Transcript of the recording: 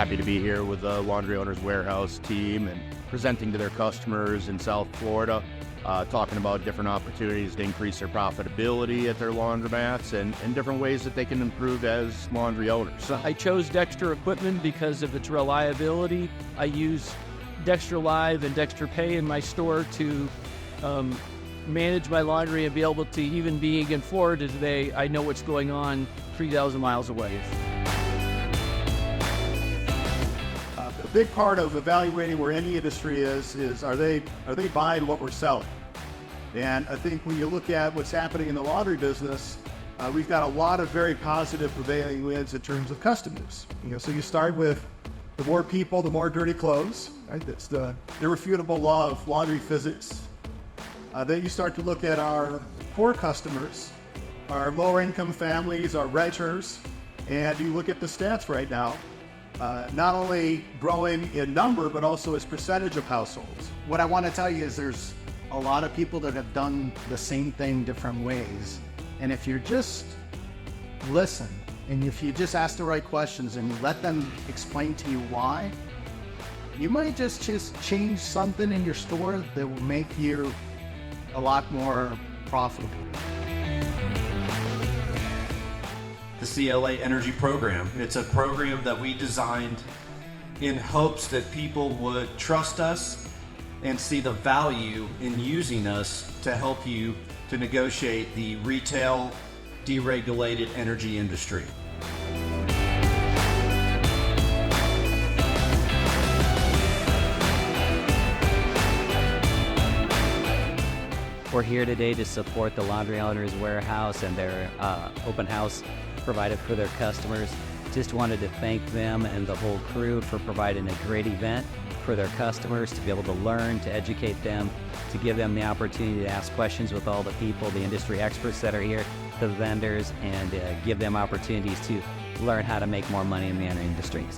happy to be here with the Laundry Owners Warehouse team and presenting to their customers in South Florida, talking about different opportunities to increase their profitability at their laundromats and different ways that they can improve as laundry owners. I chose Dexter equipment because of its reliability. I use Dexter Live and Dexter Pay in my store to manage my laundry and be able to, even being in Florida today, I know what's going on 3,000 miles away. A big part of evaluating where any industry is are they buying what we're selling? And I think when you look at what's happening in the laundry business, we've got a lot of very positive prevailing winds in terms of customers. So you start with the more people, the more dirty clothes. Right? That's the irrefutable law of laundry physics. Then you start to look at our core customers, our lower income families, our renters, and you look at the stats right now, not only growing in number, but also as percentage of households. What I want to tell you is there's a lot of people that have done the same thing different ways. And if you just listen, and if you just ask the right questions and you let them explain to you why, you might just change something in your store that will make you a lot more profitable. The CLA Energy Program. It's a program that we designed in hopes that people would trust us and see the value in using us to help you to negotiate the retail deregulated energy industry. We're here today to support the Laundry Owners Warehouse and their open house provided for their customers. Just wanted to thank them and the whole crew for providing a great event for their customers, to be able to learn, to educate them, to give them the opportunity to ask questions with all the people, the industry experts that are here, the vendors, and give them opportunities to learn how to make more money in the energy industries.